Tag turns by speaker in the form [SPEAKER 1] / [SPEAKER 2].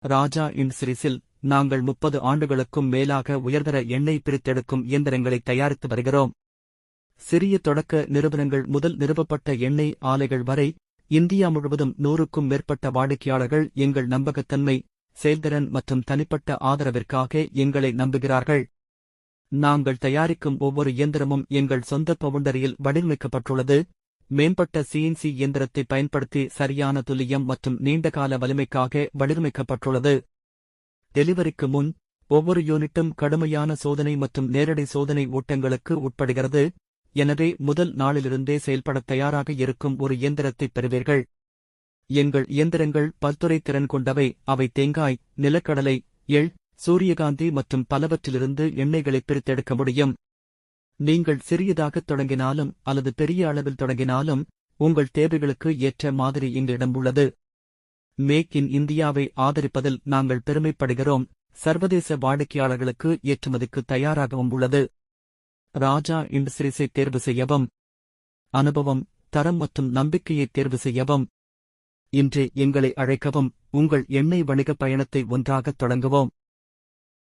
[SPEAKER 1] ராஜா இண்டஸ்ட்ரீஸில் நாங்கள் 30 ஆண்டுகளுக்கும் மேலாக உயர்தர எண்ணெய் பிரித்தெடுக்கும் இயந்திரங்களை தயாரித்து வருகிறோம். சிறிய தொடக்க நிறுவனங்கள் முதல் நிறுவப்பட்ட எண்ணெய் ஆலைகள் வரை இந்தியா முழுவதும் 100க்கும் மேற்பட்ட வாடிக்கையாளர்கள் எங்கள் நம்பகத்தன்மை, செயல்திறன் மற்றும் தனிப்பட்ட ஆதரவிற்காக எங்களை நம்புகிறார்கள். நாங்கள் தயாரிக்கும் ஒவ்வொரு இயந்திரமும் எங்கள் சொந்த பவுண்டரியில் வடிவமைக்கப்பட்டுள்ளது. மேம்பட்ட CNC இயந்திரத்தை பயன்படுத்தி சரியான துல்லியம் மற்றும் நீண்டகால வலிமைக்காக வடிவமைக்கப்பட்டுள்ளது. டெலிவரிக்கு முன் ஒவ்வொரு யூனிட்டும் கடுமையான சோதனை மற்றும் நேரடி சோதனை ஓட்டங்களுக்கு உட்படுகிறது. எனவே முதல் நாளிலிருந்தே செயல்படத் தயாராக இருக்கும் ஒரு இயந்திரத்தை பெறுவீர்கள். எங்கள் இயந்திரங்கள் பல்துறை திறன் கொண்டவை. அவை தேங்காய், நிலக்கடலை, எள், சூரியகாந்தி மற்றும் பலவற்றிலிருந்து எண்ணெய்களை பிரித்தெடுக்க முடியும். நீங்கள் சிறியதாகத் தொடங்கினாலும் அல்லது பெரிய அளவில் தொடங்கினாலும் உங்கள் தேவைகளுக்கு ஏற்ற மாதிரி எங்களிடம் உள்ளது. மேக் இன் இந்தியாவை ஆதரிப்பதில் நாங்கள் பெருமைப்படுகிறோம். சர்வதேச வாடிக்கையாளர்களுக்கு ஏற்றுமதிக்கு தயாராகவும் உள்ளது. ராஜா இண்டஸ்ட்ரீஸை தேர்வு செய்யவும். அனுபவம், தரம் மற்றும் நம்பிக்கையை தேர்வு செய்யவும். இன்றே எங்களை அழைக்கவும். உங்கள் எண்ணெய் வணிக பயணத்தை ஒன்றாகத் தொடங்குவோம்.